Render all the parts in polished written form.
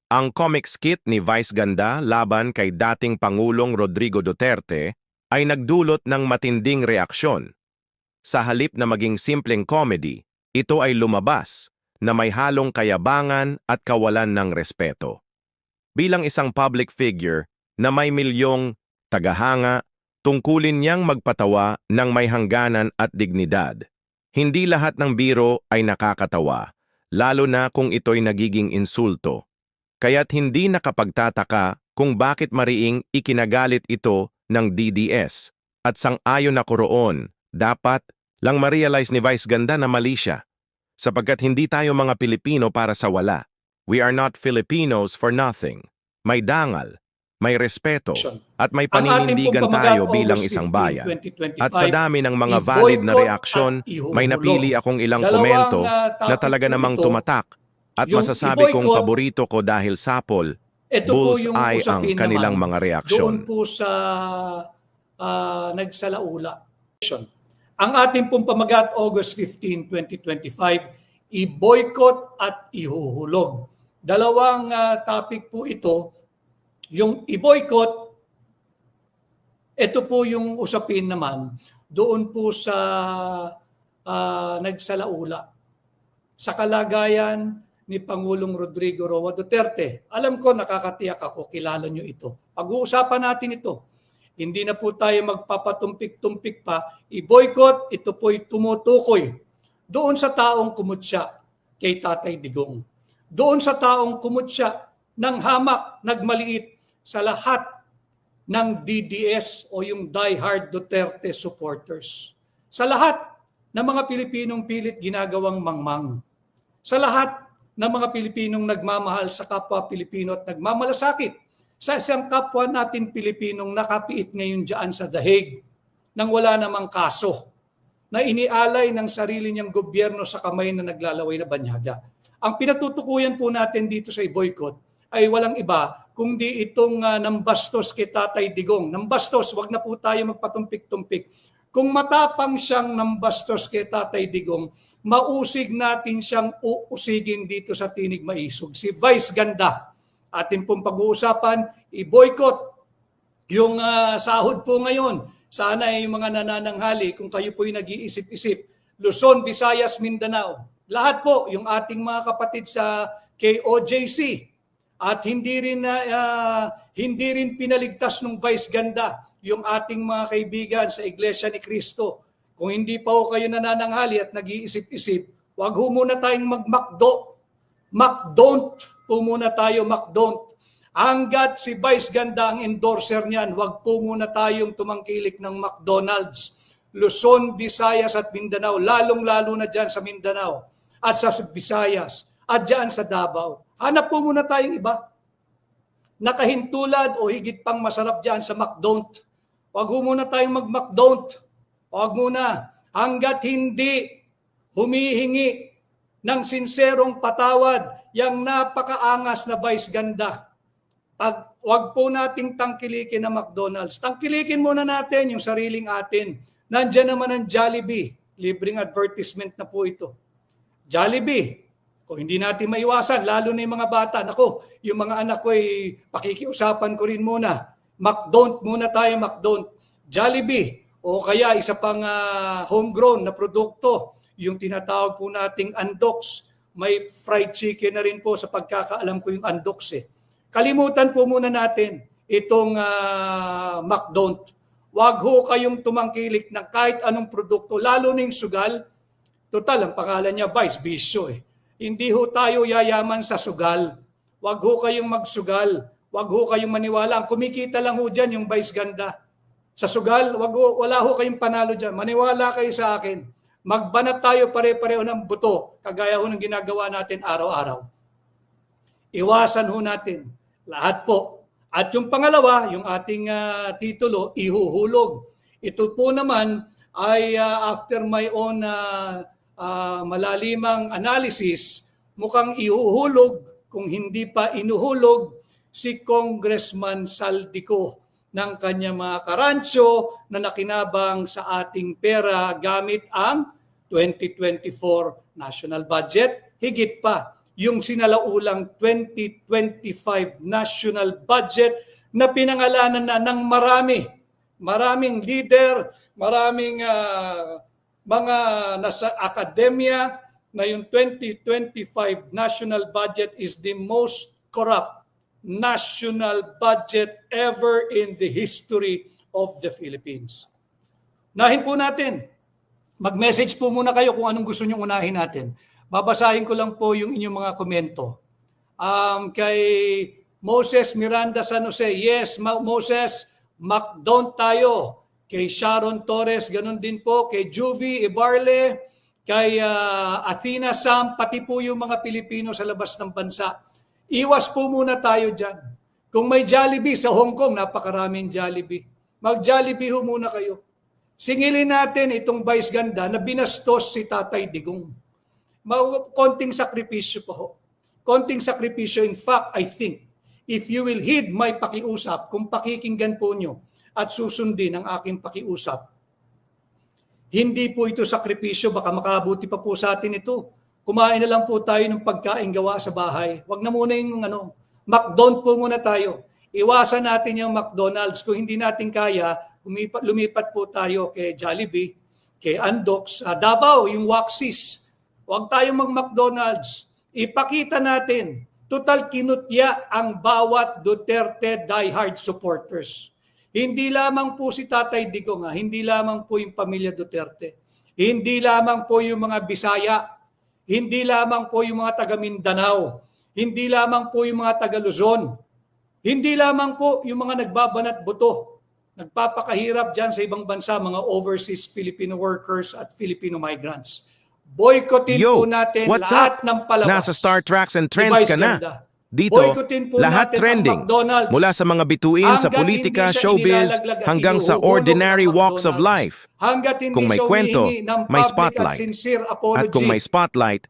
Ang comic skit ni Vice Ganda laban kay dating Pangulong Rodrigo Duterte ay nagdulot ng matinding reaksyon. Sa halip na maging simpleng comedy, ito ay lumabas na may halong kayabangan at kawalan ng respeto. Bilang isang public figure na may milyong tagahanga, tungkulin niyang magpatawa ng may hangganan at dignidad. Hindi lahat ng biro ay nakakatawa, lalo na kung ito'y nagiging insulto. Kaya't hindi nakapagtataka kung bakit mariing ikinagalit ito ng DDS. At sang-ayon ako roon, dapat lang ma-realize ni Vice Ganda na mali siya. Sapagkat hindi tayo mga Pilipino para sa wala. We are not Filipinos for nothing. May dangal, may respeto, at may Ang ating paninindigan pong tayo pamagat, bilang August isang 15, bayan. 2025, At sa dami ng mga valid na i-boycott reaksyon, at ihuhulog. may napili akong ilang Dalawang, komento topic na talaga po namang ito. tumatak at Yung masasabi kong i-boycott, paborito ko dahil sapol, ito po yung bullseye ang usapin kanilang naman mga doon reaksyon. po sa nagsalaula. Ang ating pong pamagat, August 15, 2025, i-boycott at ihuhulog. Dalawang topic po ito. Yung i-boycott, ito po yung usapin naman doon po sa nagsalaula. Sa kalagayan ni Pangulong Rodrigo Roa Duterte. Alam ko, nakakatiyak ako, kilala nyo ito. Pag-uusapan natin ito. Hindi na po tayo magpapatumpik-tumpik pa. I-boycott, ito po'y tumutukoy doon sa taong kumutya kay Tatay Digong. Doon sa taong kumutya ng hamak, nagmaliit sa lahat ng DDS o yung diehard Duterte supporters. Sa lahat ng mga Pilipinong pilit ginagawang mangmang. Sa lahat ng mga Pilipinong nagmamahal sa kapwa Pilipino at nagmamalasakit sa isang kapwa natin Pilipinong nakapiit ngayon dyan sa The Hague nang wala namang kaso na inialay ng sarili niyang gobyerno sa kamay na naglalaway na banyaga. Ang pinatutukuyan po natin dito sa boycott ay walang iba kundi itong nambastos kay Tatay Digong. Nambastos, wag na po tayo magpatumpik-tumpik. Kung matapang siyang nambastos kay Tatay Digong, mausig natin siyang uusigin dito sa Tinig Maisog. Si Vice Ganda, atin pong pag-uusapan, i-boycott yung sahod po ngayon. Sana ay yung mga nanananghali, kung kayo po'y nag-iisip-isip, Luzon, Visayas, Mindanao. Lahat po, yung ating mga kapatid sa KOJC. At hindi rin pinaligtas ng Vice Ganda yung ating mga kaibigan sa Iglesia ni Cristo. Kung hindi pa ho kayo nanananghali at nag-iisip-isip, wag ho muna tayong mag-McDo. McDon't po muna tayo, McDon't. Hanggat si Vice Ganda ang endorser niyan, wag po muna tayong tumangkilik ng McDonald's. Luzon, Visayas at Mindanao, lalong-lalo na dyan sa Mindanao at sa Visayas at dyan sa Davao. Hanap po muna tayong iba. Nakahintulad o higit pang masarap dyan sa McDon't. Wag ho muna tayong mag-McDon't. Wag muna. Hanggat hindi humihingi ng sinserong patawad yung napakaangas na Vice Ganda. Wag po nating tangkilikin na McDonald's. Tangkilikin muna natin yung sariling atin. Nandiyan naman ang Jollibee. Libreng advertisement na po ito. Jollibee. Kung hindi natin maiwasan, lalo na yung mga bata. Nako, yung mga anak ko ay pakikiusapan ko rin muna. McDon't muna tayo, McDon't. Jollibee. O kaya isa pang homegrown na produkto. Yung tinatawag po nating Andox. May fried chicken na rin po sa pagkakaalam ko yung Andox eh. Kalimutan po muna natin itong McDon't. Wag ho kayong tumangkilik ng kahit anong produkto, lalo na yung sugal. Total, ang pangalan niya Vice, bisyo eh. Hindi ho tayo yayaman sa sugal. Wag ho kayong magsugal. Wag ho kayong maniwala. Ang kumikita lang ho dyan yung Vice Ganda. Sa sugal, wala ho kayong panalo dyan. Maniwala kayo sa akin. Magbanat tayo pare-pareho ng buto, kagaya ho ng ginagawa natin araw-araw. Iwasan ho natin lahat po. At yung pangalawa, yung ating titulo, ihuhulog. Ito po naman ay after my own malalimang analysis, mukhang ihuhulog kung hindi pa inuhulog si Congressman Saldico ng kanyang mga karancho na nakinabang sa ating pera gamit ang 2024 national budget. Higit pa, yung sinalaulang 2025 national budget na pinangalanan na ng maraming leader, maraming mga nasa akademya na yung 2025 national budget is the most corrupt national budget ever in the history of the Philippines. Unahin po natin. Mag-message po muna kayo kung anong gusto nyo unahin natin. Babasahin ko lang po yung inyong mga komento. Kay Moses Miranda San Jose, yes, Moses, McDonald tayo. Kay Sharon Torres, ganun din po. Kay Juvie Ibarle, kay Athena Sam, pati po yung mga Pilipino sa labas ng bansa. Iwas po muna tayo dyan. Kung may Jollibee sa Hong Kong, napakaraming Jollibee. Mag-Jollibee ho muna kayo. Singilin natin itong Vice Ganda na binastos si Tatay Digong. Konting sakripisyo po ho. Konting sakripisyo. In fact, I think, if you will heed my pakiusap, kung pakikinggan po nyo at susundin ang aking pakiusap, hindi po ito sakripisyo, baka makabuti pa po sa atin ito. Kumain na lang po tayo ng pagkain gawa sa bahay. Huwag na muna yung McDonald's po muna tayo. Iwasan natin yung McDonald's. Kung hindi natin kaya, lumipat po tayo kay Jollibee, kay Andox, Davao, yung Waxis. Huwag tayong mag-McDonald's. Ipakita natin, total kinutya ang bawat Duterte diehard supporters. Hindi lamang po si Tatay Digong, hindi lamang po yung pamilya Duterte. Hindi lamang po yung mga Bisaya. Hindi lamang po yung mga taga Mindanao, hindi lamang po yung mga taga Luzon, hindi lamang po yung mga nagbabanat buto, nagpapakahirap dyan sa ibang bansa, mga overseas Filipino workers at Filipino migrants. Boycottin po natin lahat ng palabas. Nasa Star Tracks and Trends ka na. Dito, lahat trending. Mula sa mga bituin sa politika, showbiz, hanggang sa ordinary walks of life. Kung may kwento, may spotlight. At kung may spotlight,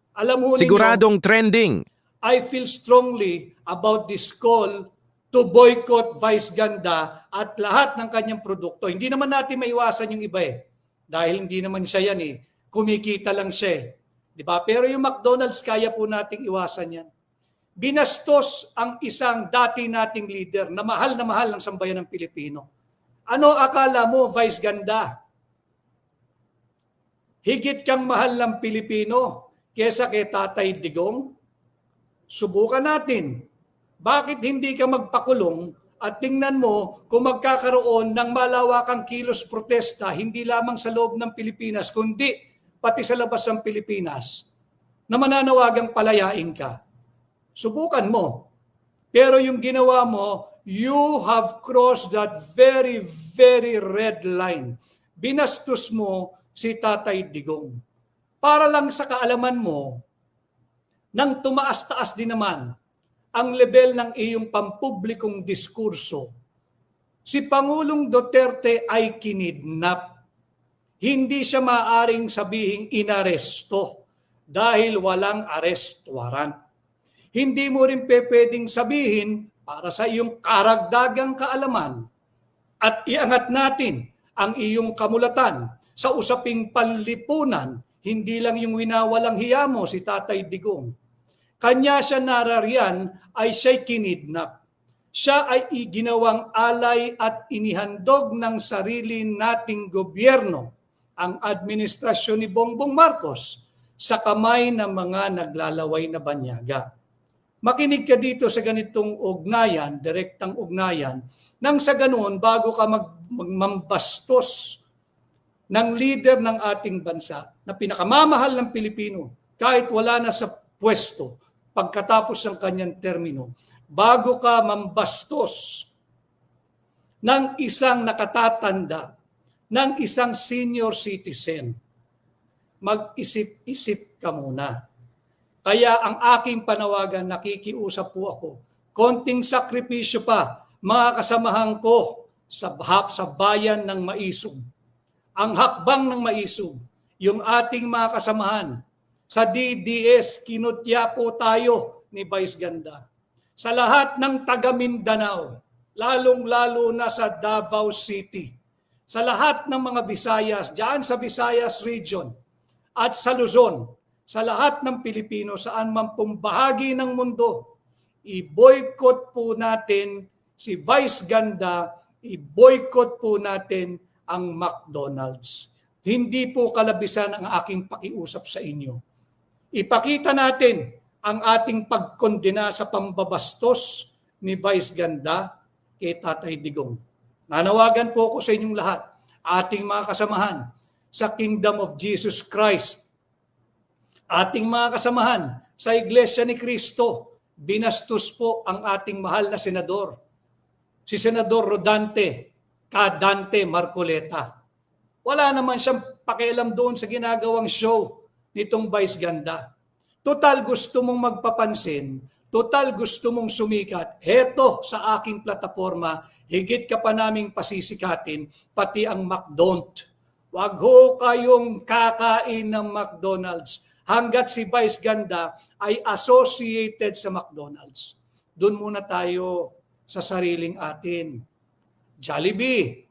siguradong trending. I feel strongly about this call to boycott Vice Ganda at lahat ng kanyang produkto. Hindi naman natin maiwasan yung iba dahil hindi naman siya yan kumikita lang siya Diba? Pero yung McDonald's, kaya po nating iwasan yan. Binastos ang isang dati nating leader na mahal ng sambayan ng Pilipino. Ano akala mo, Vice Ganda? Higit kang mahal ng Pilipino kesa kay Tatay Digong? Subukan natin. Bakit hindi ka magpakulong at tingnan mo kung magkakaroon ng malawakang kilos protesta hindi lamang sa loob ng Pilipinas kundi pati sa labas ng Pilipinas na mananawagang palayain ka. Subukan mo. Pero yung ginawa mo, you have crossed that very, very red line. Binastos mo si Tatay Digong. Para lang sa kaalaman mo, nang tumaas-taas din naman ang level ng iyong pampublikong diskurso, si Pangulong Duterte ay kinidnap. Hindi siya maaaring sabihing inaresto dahil walang arrest warrant. Hindi mo rin pwedeng sabihin para sa iyong karagdagang kaalaman at iangat natin ang iyong kamulatan sa usaping panlipunan, hindi lang yung winawalang hiya mo si Tatay Digong. Kanya siya narariyan ay siya'y kinidnap. Siya ay iginawang alay at inihandog ng sarili nating gobyerno, ang administrasyon ni Bongbong Marcos, sa kamay ng mga naglalaway na banyaga. Makinig ka dito sa ganitong ugnayan, direktang ugnayan, nang sa ganoon bago ka magmambastos ng leader ng ating bansa na pinakamamahal ng Pilipino kahit wala na sa pwesto pagkatapos ng kanyang termino, bago ka mambastos ng isang nakatatanda, ng isang senior citizen, mag-isip-isip ka muna. Kaya ang aking panawagan, nakikiusap po ako, konting sakripisyo pa, mga kasamahan ko sa bayan ng Maisog. Ang hakbang ng Maisog, yung ating mga kasamahan, sa DDS, kinutya po tayo ni Vice Ganda. Sa lahat ng taga Mindanao, lalong-lalo na sa Davao City, sa lahat ng mga Visayas, diyan sa Visayas region, at sa Luzon, sa lahat ng Pilipino, saan man pong bahagi ng mundo, i-boycott po natin si Vice Ganda, i-boycott po natin ang McDonald's. Hindi po kalabisan ang aking pakiusap sa inyo. Ipakita natin ang ating pagkondena sa pambabastos ni Vice Ganda kay Tatay Digong. Nanawagan po ako sa inyong lahat, ating mga kasamahan sa Kingdom of Jesus Christ, ating mga kasamahan sa Iglesia ni Cristo, binastos po ang ating mahal na senador, si Senador Rodante Kadante Marcoleta. Wala naman siyang pakialam doon sa ginagawang show nitong Vice Ganda. Total gusto mong magpapansin, total gusto mong sumikat, heto sa aking plataforma, higit ka pa naming pasisikatin, pati ang McDonald's. Wag ho kayong kakain ng McDonald's hanggat si Vice Ganda ay associated sa McDonald's. Doon muna tayo sa sariling atin. Jollibee,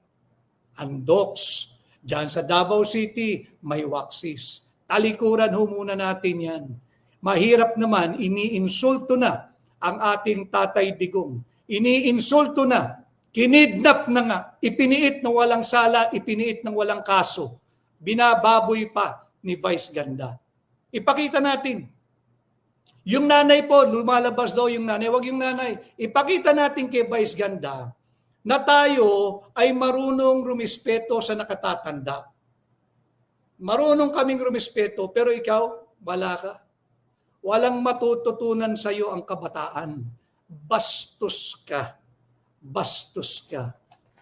Andox, dyan sa Davao City, may Waxis. Talikuran ho muna natin yan. Mahirap naman, iniinsulto na ang ating Tatay Digong. Iniinsulto na, kinidnap na nga, ipiniit na walang sala, ipiniit ng walang kaso. Binababoy pa ni Vice Ganda. Ipakita natin. Yung nanay po, lumalabas daw yung nanay, wag yung nanay. Ipakita natin kay Vice Ganda na tayo ay marunong rumispeto sa nakatatanda. Marunong kaming rumispeto, pero ikaw, wala ka. Walang matututunan sa iyo ang kabataan. Bastos ka. Bastos ka.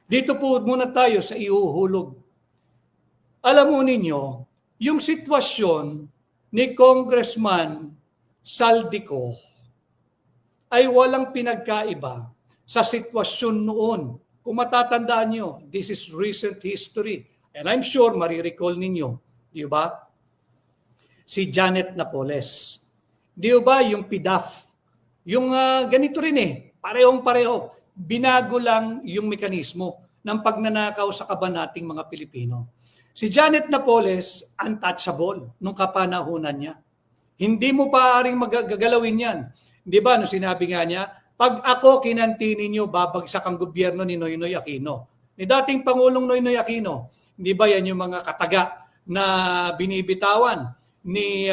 Dito po muna tayo sa ihuhulog. Alam mo ninyo, yung sitwasyon ni Congressman Saldico ay walang pinagkaiba sa sitwasyon noon. Kung matatandaan nyo, this is recent history. And I'm sure marirecall ninyo, di ba? Si Janet Napoles. Di ba yung PDAF? Yung ganito rin parehong-pareho. Binago lang yung mekanismo ng pagnanakaw sa kaban nating mga Pilipino. Si Janet Napoles, untouchable nung kapanahunan niya. Hindi mo paaaring magagalawin yan. Di ba, no, sinabi nga niya, pag ako kinantinin niyo, babagsak ang gobyerno ni Noynoy Aquino. Ni dating Pangulong Noynoy Aquino, di ba yan yung mga kataga na binibitawan ni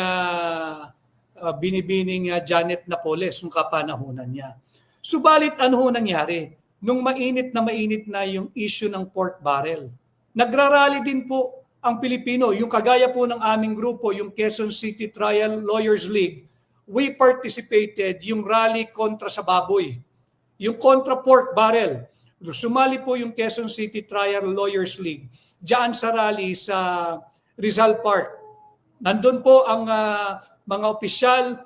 binibining Janet Napoles nung kapanahunan niya. Subalit ano ho nangyari? Nung mainit na yung issue ng pork barrel, nagrarally din po ang Pilipino, yung kagaya po ng aming grupo, yung Quezon City Trial Lawyers League, we participated yung rally kontra sa baboy, yung kontra pork barrel. Sumali po yung Quezon City Trial Lawyers League diyan sa rally sa Rizal Park. Nandun po ang mga opisyal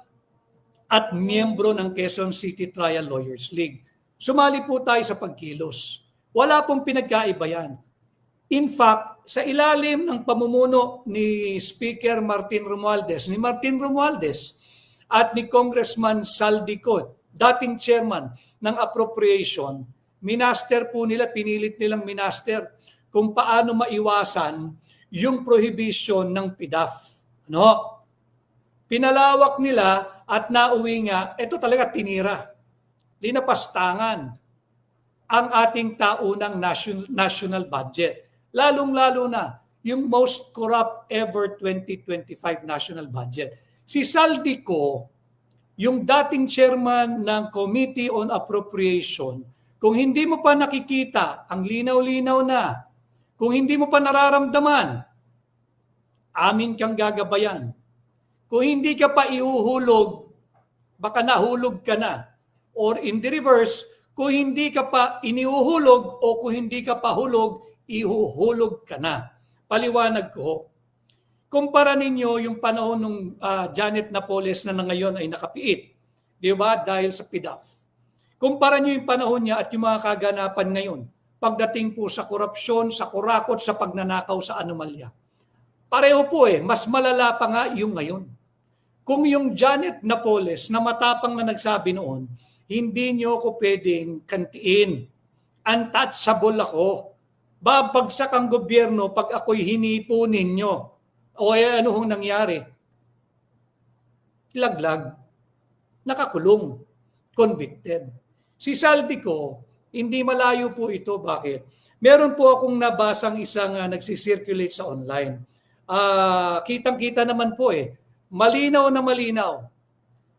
at miyembro ng Quezon City Trial Lawyers League. Sumali po tayo sa pagkilos. Wala pong pinagkaiba yan. In fact, sa ilalim ng pamumuno ni Speaker Martin Romualdez, at ni Congressman Saldico, dating chairman ng appropriation, minaster po nila, pinilit nilang minaster kung paano maiwasan yung prohibition ng PDAF. No? Pinalawak nila at nauwi nga, ito talaga tinira. Linapastangan ang ating taunang national budget. Lalong-lalo na yung most corrupt ever 2025 national budget. Si Saldico, yung dating chairman ng Committee on Appropriation, kung hindi mo pa nakikita ang linaw-linaw na, kung hindi mo pa nararamdaman, amin kang gagabayan. Kung hindi ka pa ihuhulog, baka nahulog ka na. Or in the reverse, kung hindi ka pa inihuhulog o kung hindi ka pa hulog, ihuhulog ka na. Paliwanag ko. Kumpara ninyo yung panahon ng Janet Napoles na ngayon ay nakapiit. Di ba? Dahil sa PDAF. Kumpara nyo yung panahon niya at yung mga kaganapan ngayon pagdating po sa korupsyon, sa kurakot, sa pagnanakaw, sa anomalya. Pareho po mas malala pa nga yung ngayon. Kung yung Janet Napoles na matapang na nagsabi noon, hindi nyo ako pwedeng kantiin. Untouchable ako. Babagsak ang gobyerno pag ako'y hinipo ninyo. O ano hong nangyari? laglag, nakakulong, convicted. Si Saldico, hindi malayo po ito. Bakit? Meron po akong nabasang isang nagsisirculate sa online. Kitang-kita naman po malinaw na malinaw.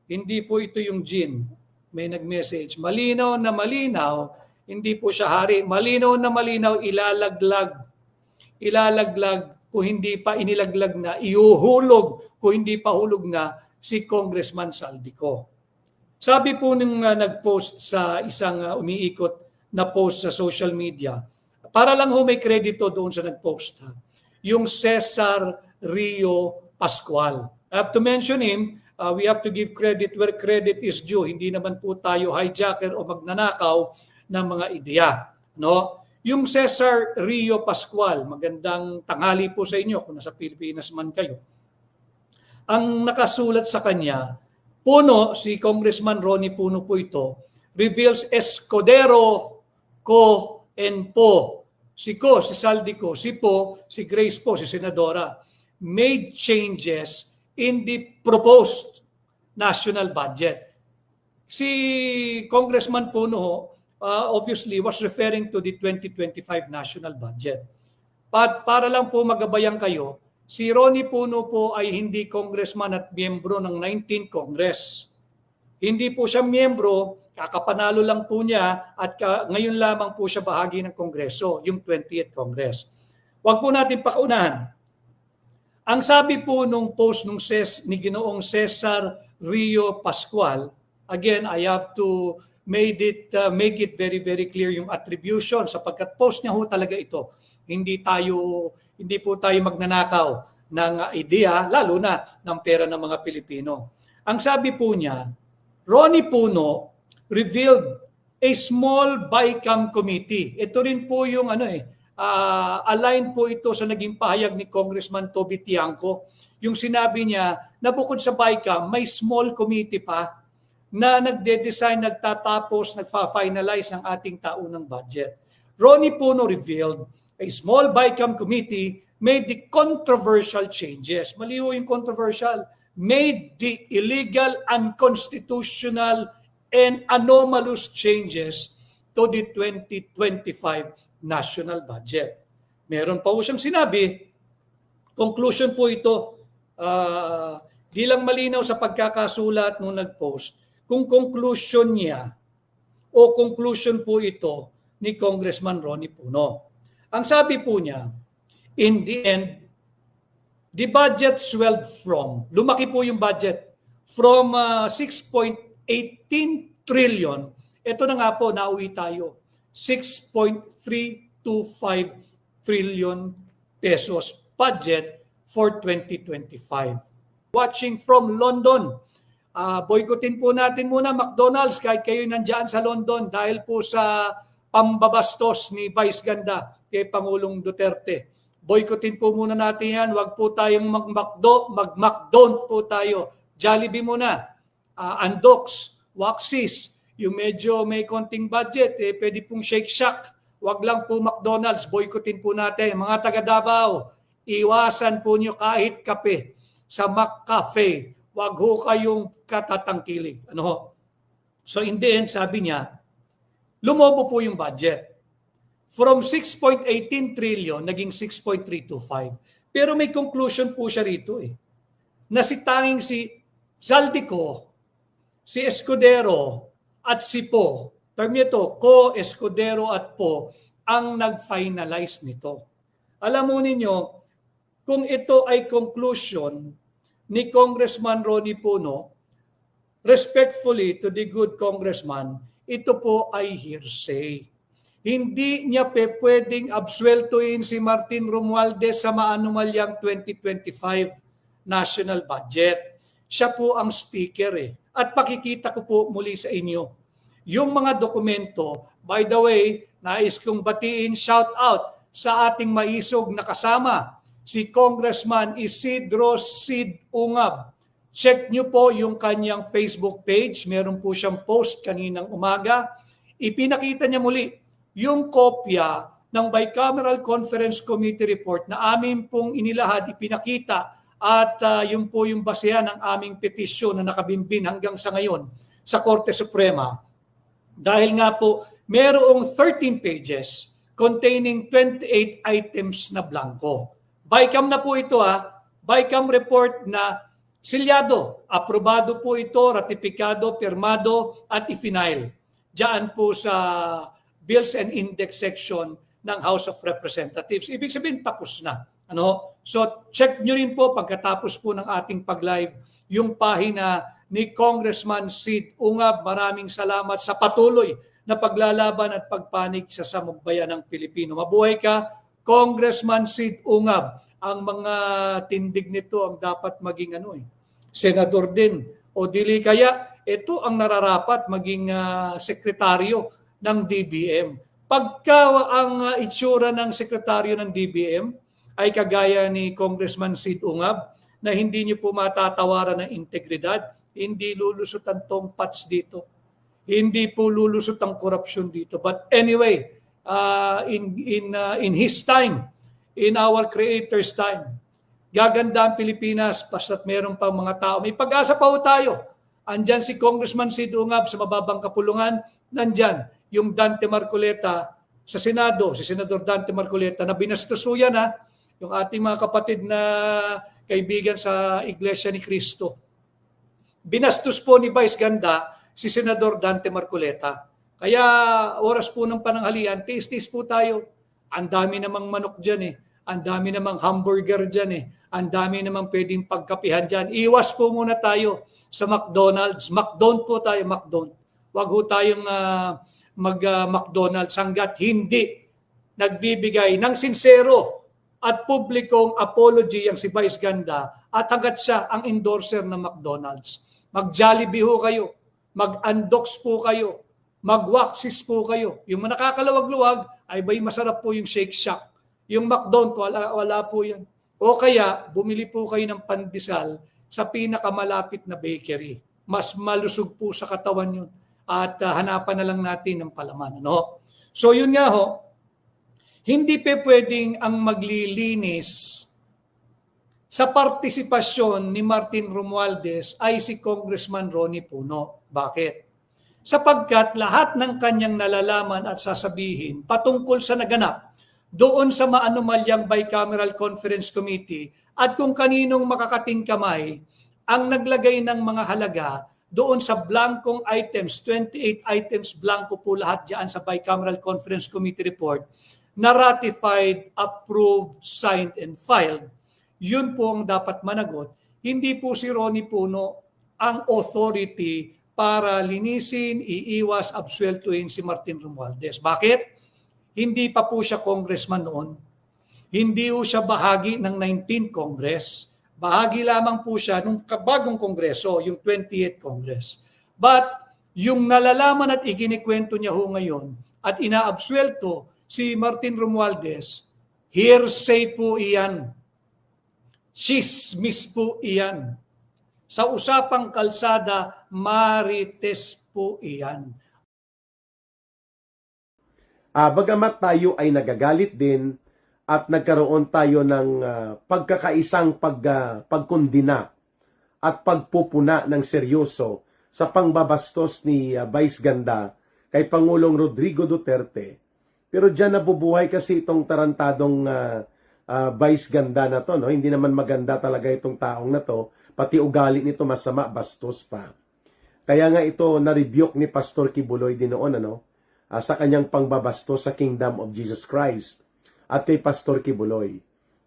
Hindi po ito yung Jin. May nag-message. Malinaw na malinaw, hindi po siya hari. Malinaw na malinaw, ilalaglag kung hindi pa inilaglag na, ihuhulog kung hindi pa hulog na si Congressman Saldico. Sabi po nung nag-post sa isang umiikot na post sa social media, para lang may kredito doon sa nag-post, yung Cesar Rio Pascual. I have to mention him. We have to give credit where credit is due. Hindi naman po tayo hijacker o magnanakaw ng mga ideya. No? Yung Cesar Rio Pascual, magandang tanghali po sa inyo kung nasa Pilipinas man kayo. Ang nakasulat sa kanya, Puno, si Congressman Ronnie Puno po ito, reveals Escudero, Co, and Po. Si Co, si Saldico, si Po, si Grace Po, si Senadora, made changes in the proposed national budget. Si Congressman Puno, obviously was referring to the 2025 national budget. Para lang po magabayan kayo, si Ronnie Puno po ay hindi congressman at miyembro ng 19th Congress. Hindi po siya miyembro, kakapanalo lang po niya at ngayon lamang po siya bahagi ng Kongreso, yung 20th Congress. Huwag po natin pakaunahan. Ang sabi po nung post ni Ginoong Cesar Rio Pascual, again, I have to make it very, very clear yung attribution sapagkat post niya ho talaga ito. Hindi po tayo magnanakaw ng ideya, lalo na ng pera ng mga Pilipino. Ang sabi po niya, Ronnie Puno revealed a small BICAM committee. Ito rin po yung align po ito sa naging pahayag ni Congressman Toby Tiangco. Yung sinabi niya na bukod sa BICAM, may small committee pa na nagde-design, nagtatapos, nagfa-finalize ang ating taunang budget. Ronnie Puno revealed a small BICAM committee made the controversial changes. Maliho yung controversial. Made the illegal, unconstitutional, and anomalous changes to the 2025 national budget. Meron pa po siyang sinabi, conclusion po ito, di lang malinaw sa pagkakasulat nung nag-post, kung conclusion niya o conclusion po ito ni Congressman Ronnie Puno. Ang sabi po niya, in the end, the budget swelled lumaki po yung budget, from 6.18 trillion, ito na nga po, nauwi tayo, 6.325 trillion pesos budget for 2025. Watching from London, boycottin po natin muna McDonald's kahit kayo nandiyan sa London dahil po sa pambabastos ni Vice Ganda kay Pangulong Duterte. Boycottin po muna natin yan. Huwag po tayong mag-McDonald po tayo. Jollibee muna. Andox, Waxis, yung medyo may konting budget, pwede pong Shake Shack. Huwag lang po McDonald's, boycottin po natin. Mga taga Davao, iwasan po nyo kahit kape sa McCafe. Huwag ho kayong katatangkilig. So in the end, sabi niya, lumobo po yung budget. From 6.18 trillion, naging 6.325. Pero may conclusion po siya rito na tanging si Saldico, si Escudero at si Po, term nito, Co, Escudero at Po, ang nag-finalize nito. Alam mo ninyo, kung ito ay conclusion ni Congressman Ronnie Puno, respectfully to the good congressman, ito po ay hearsay. Hindi niya pwedeng absueltuin si Martin Romualdez sa maanumalyang 2025 national budget. Siya po ang speaker At pakikita ko po muli sa inyo. Yung mga dokumento, by the way, nais kong batiin, shout out sa ating maisog na kasama, si Congressman Isidro Sid Ungab. Check nyo po yung kanyang Facebook page. Meron po siyang post kaninang umaga. Ipinakita niya muli yung kopya ng Bicameral Conference Committee report na amin pong inilahad, ipinakita at yun po yung basehan ng aming petisyon na nakabimbin hanggang sa ngayon sa Korte Suprema. Dahil nga po, merong 13 pages containing 28 items na blanco. BICAM na po ito BICAM report na silyado. Aprobado po ito, ratipikado, pirmado at ifinail. Diyan po sa Bills and Index section ng House of Representatives. Ibig sabihin, tapos na. So, check nyo rin po pagkatapos po ng ating pag-live yung pahina ni Congressman Sid Ungab. Maraming salamat sa patuloy na paglalaban at pagpanig sa sambayan ng Pilipino. Mabuhay ka, Congressman Sid Ungab. Ang mga tindig nito ang dapat maging senador din. O dili kaya, ito ang nararapat maging sekretaryo ng DBM. Pagka ang itsura ng sekretaryo ng DBM ay kagaya ni Congressman Sid Ungab na hindi niyo po matatawaran ng integridad, hindi lulusot ang tongpats dito. Hindi po lulusot ang korupsyon dito. But anyway, in his time, in our Creator's time, gaganda ang Pilipinas basta't meron pang mga tao. May pag-asa pa ho tayo. Andyan si Congressman Sid Ungab sa mababang kapulungan. Nandyan yung Dante Marcoleta sa Senado, si Senador Dante Marcoleta na binastusuyan yung ating mga kapatid na kaibigan sa Iglesia ni Cristo. Binastos po ni Vice Ganda si Senador Dante Marcoleta. Kaya oras po ng pananghalian, tiis-tiis po tayo. Ang dami namang manok dyan Ang dami namang hamburger dyan Ang dami namang pwedeng pagkapihan dyan. Iwas po muna tayo sa McDonald's. McDonald po tayo, McDonald. Wag ho tayong mag-McDonald's hanggat hindi nagbibigay ng sincero at publikong apology ang si Vice Ganda at hanggat siya ang endorser ng McDonald's. Mag-Jollibee ho kayo, mag-Andox po kayo, mag-Waxis po kayo. Yung nakakaluwag-luwag ay bay masarap po yung Shake Shack. Yung McDonald's, wala po yan. O kaya, bumili po kayo ng pandesal sa pinakamalapit na bakery. Mas malusog po sa katawan yun. At hanapan na lang natin ng palaman. So yun nga hindi pa pwedeng ang maglilinis sa partisipasyon ni Martin Romualdez ay si Congressman Ronnie Puno. Bakit? Sapagkat lahat ng kanyang nalalaman at sasabihin patungkol sa naganap doon sa maanumalyang Bicameral Conference Committee at kung kaninong makakating kamay ang naglagay ng mga halaga doon sa blankong items, 28 items blanco po lahat dyan sa Bicameral Conference Committee report, na ratified, approved, signed, and filed. Yun po ang dapat managot. Hindi po si Ronnie Puno ang authority para linisin, iiwas, absueltuhin si Martin Romualdez. Bakit? Hindi pa po siya congressman noon. Hindi po siya bahagi ng 19th Congress. Bahagi lamang po siya nung bagong kongreso, yung 28th Congress. But yung nalalaman at ikinikwento niya ho ngayon at inaabsuelto si Martin Romualdez, hearsay po iyan. Chismis po iyan. Sa usapang kalsada, marites po iyan. Bagamat tayo ay nagagalit din at nagkaroon tayo ng pagkakaisang pagkundina at pagpupuna ng seryoso sa pangbabastos ni Vice Ganda kay Pangulong Rodrigo Duterte. Pero diyan nabubuhay kasi itong tarantadong Vice Ganda na to. Hindi naman maganda talaga itong taong na to. Pati ugali nito masama, bastos pa. Kaya nga ito na-rebuke ni Pastor Kibuloy din noon sa kanyang pangbabastos sa Kingdom of Jesus Christ. At kay Pastor Kibuloy,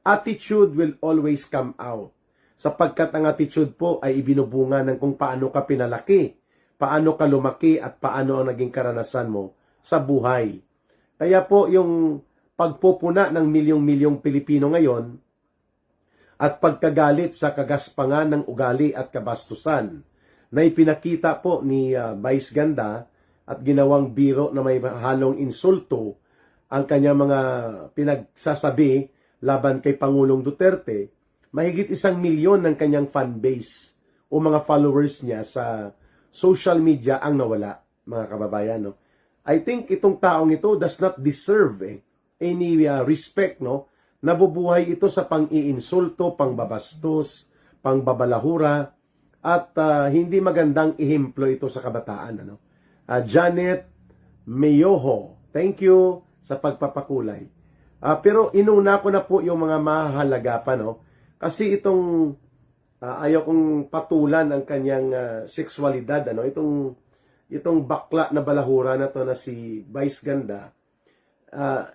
attitude will always come out. Sapagkat ang attitude po ay ibinubunga ng kung paano ka pinalaki, paano ka lumaki at paano ang naging karanasan mo sa buhay. Kaya po yung pagpupuna ng milyong-milyong Pilipino ngayon at pagkagalit sa kagaspangan ng ugali at kabastusan na ipinakita po ni Vice Ganda at ginawang biro na may halong insulto ang kanya mga pinagsasabi laban kay Pangulong Duterte, mahigit 1 milyon ng kanyang fan base o mga followers niya sa social media ang nawala, mga kababayan. I think itong taong ito does not deserve any respect nabubuhay ito sa pang-iinsulto, pangbabastos, pangbabalahura, at hindi magandang ihemplo ito sa kabataan. Janet Mayoho, thank you sa pagpapakulay. Pero inuna ko na po yung mga mahalaga pa, kasi itong ayaw kong patulan ang kanyang sexualidad, itong bakla na balahura na to na si Vice Ganda.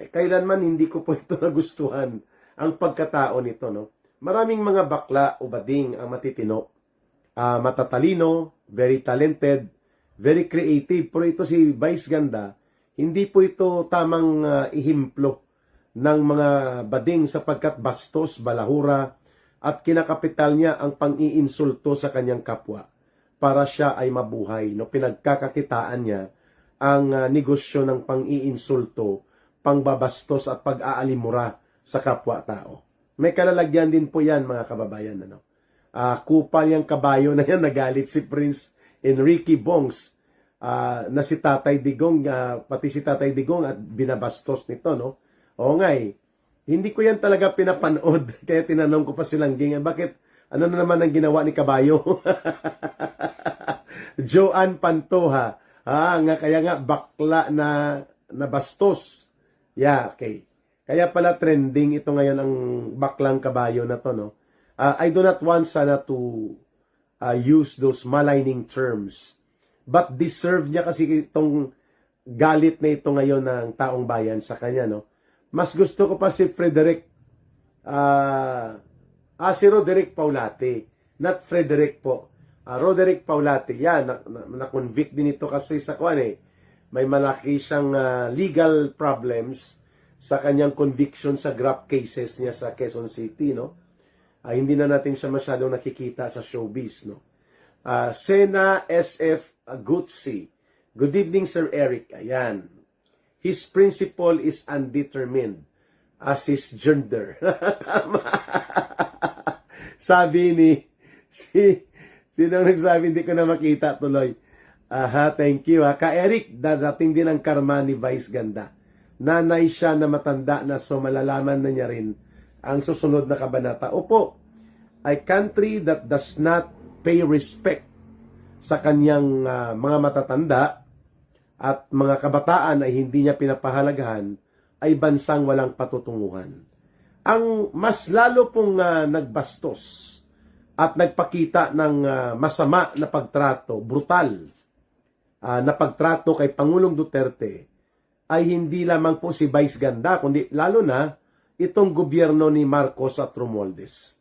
Kailanman hindi ko po ito nagustuhan ang pagkatao nito. Maraming mga bakla o bading ang matitino, matatalino, very talented, very creative. Pero ito si Vice Ganda, hindi po ito tamang ihimplo ng mga bading sapagkat bastos, balahura, at kinakapital niya ang pang-iinsulto sa kanyang kapwa para siya ay mabuhay. Pinagkakakitaan niya ang negosyo ng pang-iinsulto, pangbabastos at pag-aalimura sa kapwa-tao. May kalalagyan din po yan, mga kababayan. Kupal yung kabayo na yan, nagalit si Prince Enrique Bongs na si Tatay Digong, pati si Tatay Digong at binabastos nito. Oo nga hindi ko yan talaga pinapanood. Kaya tinanong ko pa silang Ging, bakit ano na naman ang ginawa ni kabayo? Joanne Pantoja. Kaya nga bakla na bastos. Yeah, okay. Kaya pala trending ito ngayon ang baklang kabayo na to, I do not want sana to use those maligning terms. But deserve niya kasi itong galit na ito ngayon ng taong bayan sa kanya, Mas gusto ko pa si Frederick, si Roderick Paulate. Not Frederick po. Roderick Paulate. Yan, na-convict din ito kasi sa may malaki siyang legal problems sa kanyang conviction sa graft cases niya sa Quezon City, hindi na natin siya masyadong nakikita sa showbiz, Sena SF Gutsi. Good evening, Sir Eric. Ayan. His principle is undetermined as his gender. Tama. Sabi ni sino nagsabi, hindi ko na makita tuloy. Thank you. Ka Eric, dadating din ang karma ni Vice Ganda. Nanay siya na matanda na, so malalaman na niya rin ang susunod na kabanata. Opo, a country that does not pay respect sa kanyang mga matatanda at mga kabataan ay hindi niya pinapahalagahan, ay bansang walang patutunguhan. Ang mas lalo pong nagbastos at nagpakita ng masama na pagtrato, brutal na pagtrato kay Pangulong Duterte, ay hindi lamang po si Vice Ganda, kundi lalo na itong gobyerno ni Marcos at Romualdez.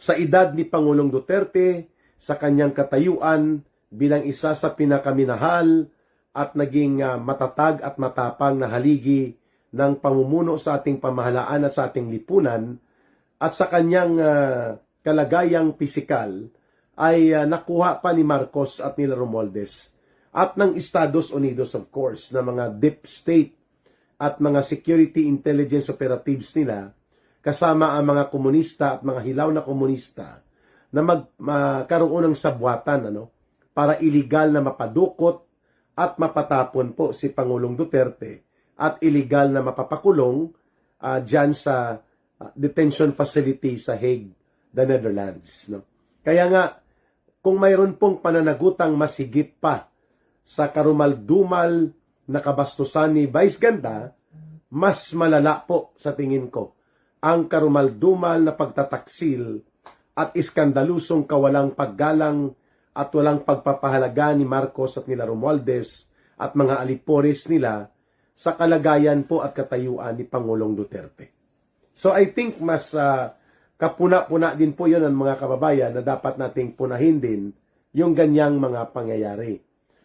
Sa edad ni Pangulong Duterte, sa kanyang katayuan bilang isa sa pinakaminahal at naging matatag at matapang na haligi ng pamumuno sa ating pamahalaan at sa ating lipunan, at sa kanyang kalagayang pisikal ay nakuha pa ni Marcos at nila Romualdez at ng Estados Unidos, of course, na mga deep state at mga security intelligence operatives nila, kasama ang mga komunista at mga hilaw na komunista na magkaroon ng sabwatan para iligal na mapadukot at mapatapon po si Pangulong Duterte at illegal na mapapakulong dyan sa detention facility sa Hague, the Netherlands. Kaya nga, kung mayroon pong pananagutang masigit pa sa karumal-dumal na kabastusan ni Vice Ganda, mas malala po sa tingin ko ang karumal-dumal na pagtataksil at iskandalusong kawalang paggalang at walang pagpapahalaga ni Marcos at nila Romualdez at mga alipores nila sa kalagayan po at katayuan ni Pangulong Duterte. So I think mas kapuna-puna din po yun ang mga kababayan na dapat nating punahin din yung ganyang mga pangyayari.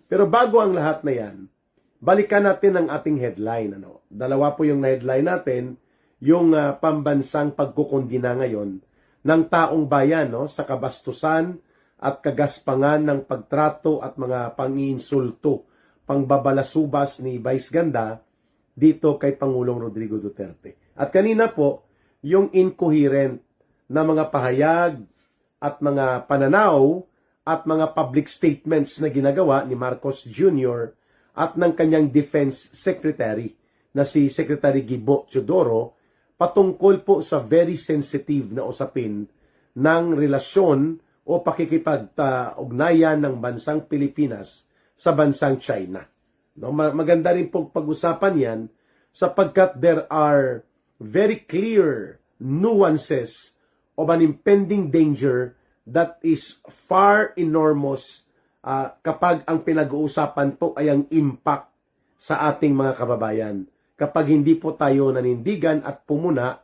Pero bago ang lahat na yan, balikan natin ang ating headline. Dalawa po yung headline natin, yung pambansang pagkukondina ngayon ng taong bayan sa kabastusan at kagaspangan ng pagtrato at mga pang-iinsulto, pangbabalasubas ni Vice Ganda dito kay Pangulong Rodrigo Duterte. At kanina po, yung incoherent na mga pahayag at mga pananaw at mga public statements na ginagawa ni Marcos Jr. at ng kanyang Defense Secretary na si Secretary Gibo Teodoro patungkol po sa very sensitive na usapin ng relasyon o pakikipag-ugnayan ng bansang Pilipinas sa bansang China. No, maganda rin pong pag-usapan yan sapagkat there are very clear nuances of an impending danger that is far enormous kapag ang pinag-uusapan po ay ang impact sa ating mga kababayan. Kapag hindi po tayo nanindigan at pumuna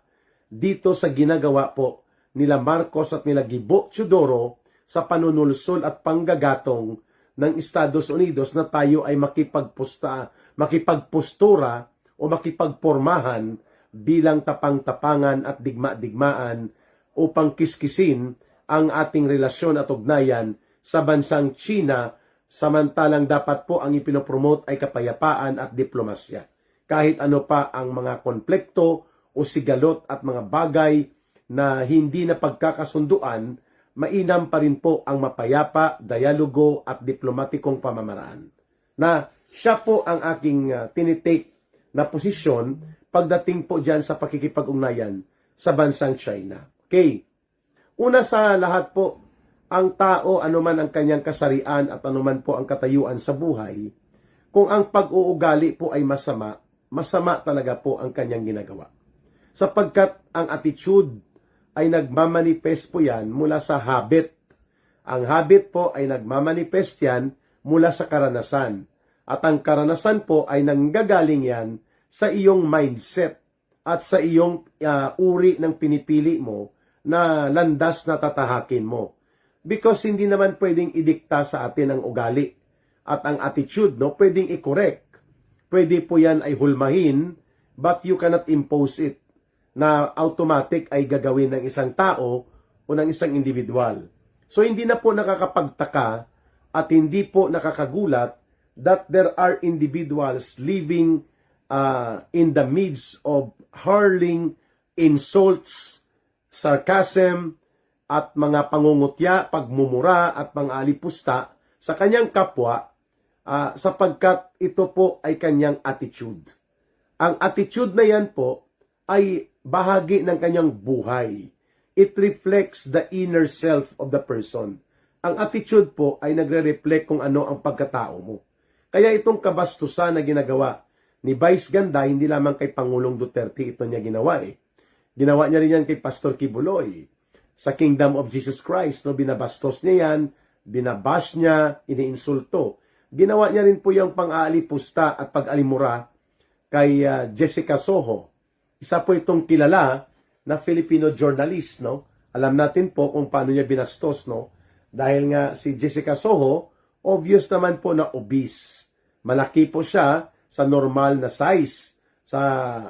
dito sa ginagawa po nila Marcos at nila Gibo Teodoro sa panunulsol at panggagatong ng Estados Unidos na tayo ay makipagpostura o makipagpormahan bilang tapang-tapangan at digma-digmaan upang kiskisin ang ating relasyon at ugnayan sa bansang China, samantalang dapat po ang ipinopromote ay kapayapaan at diplomasya. Kahit ano pa ang mga konflikto o sigalot at mga bagay na hindi na pagkakasunduan, mainam pa rin po ang mapayapa, dialogo at diplomatikong pamamaraan. Na siya po ang aking tinitake na posisyon pagdating po dyan sa pakikipag-ugnayan sa bansang China. Okay. Una sa lahat po, ang tao, anuman ang kanyang kasarian at anuman po ang katayuan sa buhay, kung ang pag-uugali po ay masama, masama talaga po ang kanyang ginagawa. Sapagkat ang attitude ay nagmamanifest po yan mula sa habit. Ang habit po ay nagmamanifest yan mula sa karanasan. At ang karanasan po ay nanggagaling yan sa iyong mindset at sa iyong uri ng pinipili mo na landas na tatahakin mo. Because hindi naman pwedeng idikta sa atin ang ugali at ang attitude, no? Pwedeng i-correct. Pwede po yan ay hulmahin, but you cannot impose it na automatic ay gagawin ng isang tao o ng isang individual. So hindi na po nakakapagtaka at hindi po nakakagulat that there are individuals living in the midst of hurling insults, sarcasm, at mga pangungutya, pagmumura at pang-alipusta sa kanyang kapwa sapagkat ito po ay kanyang attitude. Ang attitude na yan po ay bahagi ng kanyang buhay. It reflects the inner self of the person. Ang attitude po ay nagre-reflect kung ano ang pagkatao mo. Kaya itong kabastusan na ginagawa ni Vice Ganda, hindi lamang kay Pangulong Duterte ito niya ginawa eh. Ginawa niya rin yan kay Pastor Kibuloy. Sa Kingdom of Jesus Christ, no, binabastos niya yan, binabash niya, iniinsulto. Ginawa niya rin po yung pang-aalipusta at pag-alimura kay Jessica Soho. Isa po itong kilala na Filipino journalist, no? Alam natin po kung paano niya binastos, no? Dahil nga si Jessica Soho, obvious naman po na obese. Malaki po siya sa normal na size, sa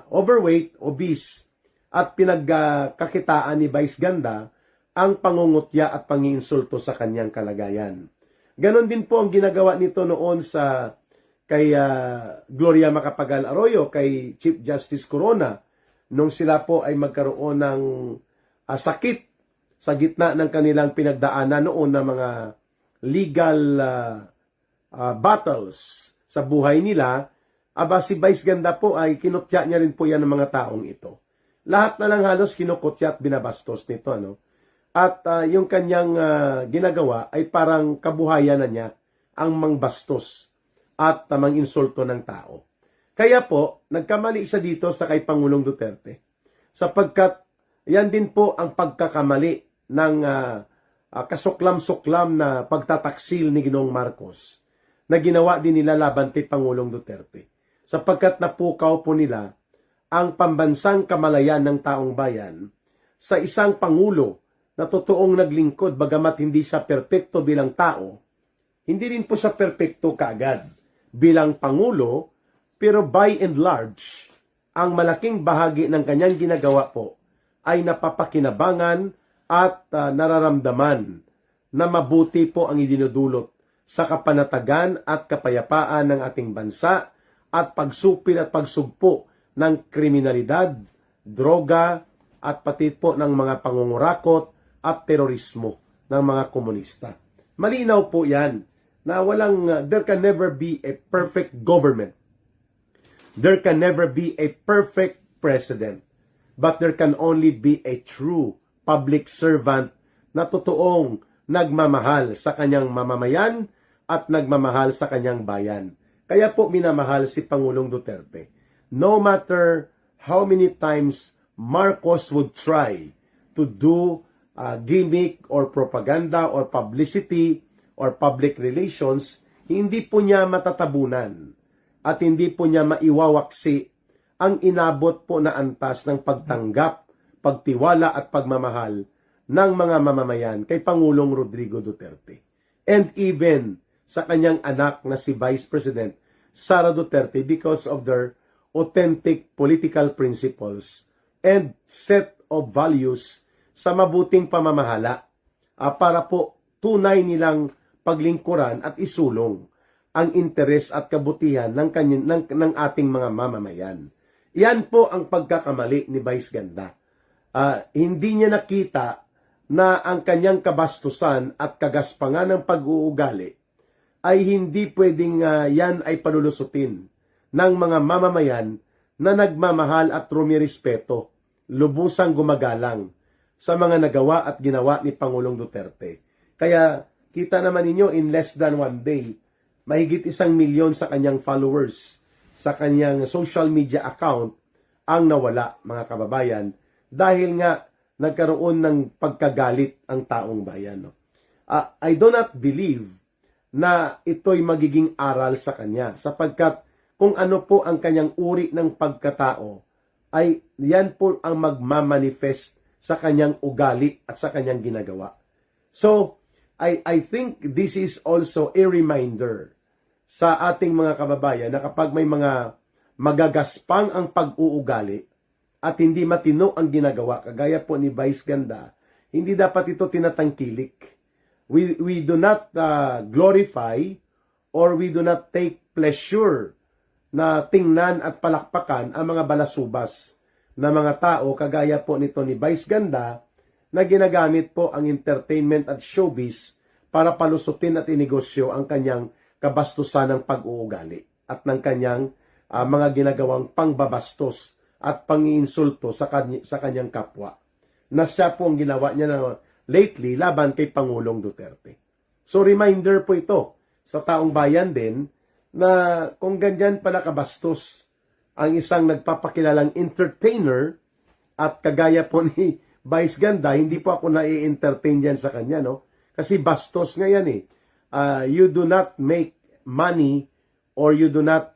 overweight, obese. At pinagkakitaan ni Vice Ganda ang pangungutya at pangiinsulto sa kanyang kalagayan. Ganon din po ang ginagawa nito noon sa kay Gloria Macapagal Arroyo, kay Chief Justice Corona, nung sila po ay magkaroon ng sakit sa gitna ng kanilang pinagdaanan noon na mga legal battles sa buhay nila. Si Vice Ganda po ay kinutya niya rin po yan ng mga taong ito. Lahat na lang halos kinukutya at binabastos nito, ano? At yung kanyang ginagawa ay parang kabuhayan na niya ang mangbastos at manginsulto ng tao. Kaya po, nagkamali siya dito sa kay Pangulong Duterte. Sapagkat yan din po ang pagkakamali ng kasuklam-suklam na pagtataksil ni Ginoong Marcos na ginawa din nila laban kay Pangulong Duterte. Sapagkat napukaw po nila ang pambansang kamalayan ng taong bayan sa isang Pangulo na totoong naglingkod bagamat hindi siya perpekto bilang tao, hindi rin po siya perpekto kaagad bilang Pangulo, pero by and large, ang malaking bahagi ng kanyang ginagawa po ay napapakinabangan at nararamdaman na mabuti po ang idinudulot sa kapanatagan at kapayapaan ng ating bansa at pagsupil at pagsugpo ng kriminalidad, droga, at pati po ng mga pangungurakot at terorismo ng mga komunista. Malinaw po yan na there can never be a perfect government. There can never be a perfect president. but there can only be a true public servant na totoong nagmamahal sa kanyang mamamayan at nagmamahal sa kanyang bayan. Kaya po minamahal si Pangulong Duterte. No matter how many times Marcos would try to do gimmick or propaganda or publicity or public relations, hindi po niya matatabunan at hindi po niya maiwawaksi ang inabot po na antas ng pagtanggap, pagtiwala at pagmamahal ng mga mamamayan kay Pangulong Rodrigo Duterte. And even sa kanyang anak na si Vice President Sara Duterte because of their authentic political principles and set of values sa mabuting pamamahala para po tunay nilang paglingkuran at isulong ang interes at kabutihan ng ating mga mamamayan. Yan po ang pagkakamali ni Vice Ganda. Hindi niya nakita na ang kanyang kabastusan at kagaspangan ng pag-uugali ay hindi pwedeng yan ay palulusutin ng mga mamamayan na nagmamahal at rumirespeto, lubusang gumagalang sa mga nagawa at ginawa ni Pangulong Duterte. Kaya kita naman ninyo in less than one day, mahigit 1 milyon sa kanyang followers sa kanyang social media account ang nawala, mga kababayan, dahil nga nagkaroon ng pagkagalit ang taong bayan. I do not believe na ito'y magiging aral sa kanya, sapagkat kung ano po ang kanyang uri ng pagkatao, ay yan po ang magmamanifest sa kanyang ugali at sa kanyang ginagawa. So, I think this is also a reminder sa ating mga kababayan na kapag may mga magagaspang ang pag-uugali at hindi matino ang ginagawa, kagaya po ni Vice Ganda, hindi dapat ito tinatangkilik. We do not glorify or we do not take pleasure na tingnan at palakpakan ang mga balasubas na mga tao kagaya po nito ni Vice Ganda na ginagamit po ang entertainment at showbiz para palusutin at inegosyo ang kanyang kabastusan ng pag-uugali at ng kanyang mga ginagawang pangbabastos at pangiinsulto sa kanyang kapwa. Na siya po ang ginawa niya na lately laban kay Pangulong Duterte. So reminder po ito sa taong bayan din na kung ganyan pala kabastos ang isang nagpapakilalang entertainer at kagaya po ni Vice Ganda, hindi po ako na-entertain dyan sa kanya, no? Kasi bastos nga yan eh. You do not make money or you do not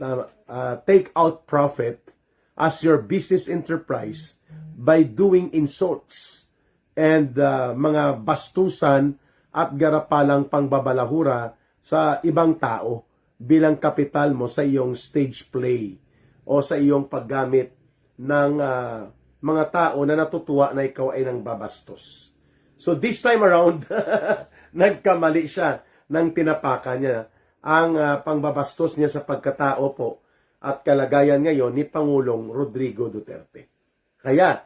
take out profit as your business enterprise by doing insults and mga bastusan at garapalang pangbabalahura sa ibang tao bilang kapital mo sa iyong stage play o sa iyong paggamit ng mga tao na natutuwa na ikaw ay nang babastos. So this time around, nagkamali siya nang tinapakan niya ang pangbabastos niya sa pagkatao po at kalagayan ngayon ni Pangulong Rodrigo Duterte. Kaya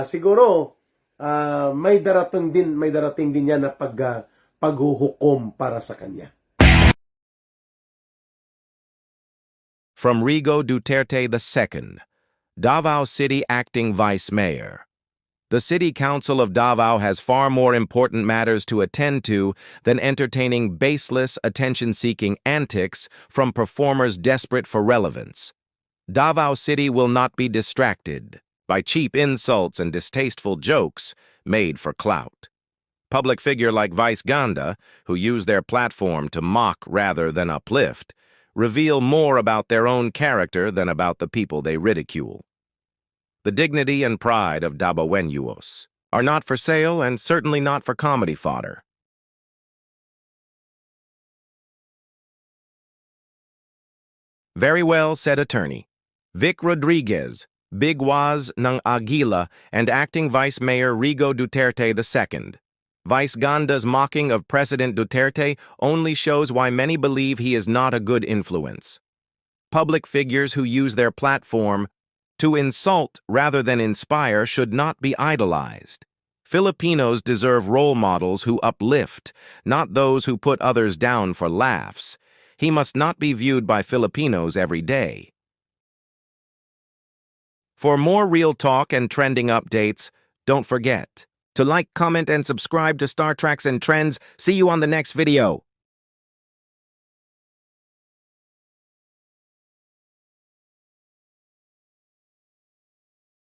siguro may darating din yan na paghuhukom para sa kanya. From Rigo Duterte II, Davao City Acting Vice Mayor. The City Council of Davao has far more important matters to attend to than entertaining baseless, attention-seeking antics from performers desperate for relevance. Davao City will not be distracted by cheap insults and distasteful jokes made for clout. Public figure like Vice Ganda, who use their platform to mock rather than uplift, reveal more about their own character than about the people they ridicule. The dignity and pride of Dabawenuos are not for sale and certainly not for comedy fodder. Very well, said attorney. Vic Rodriguez, Big Waz ng Aguila, and acting Vice Mayor Rigo Duterte II. Vice Ganda's mocking of President Duterte only shows why many believe he is not a good influence. Public figures who use their platform to insult rather than inspire should not be idolized. Filipinos deserve role models who uplift, not those who put others down for laughs. He must not be viewed by Filipinos every day. For more real talk and trending updates, don't forget to like, comment, and subscribe to Star Treks and Trends. See you on the next video.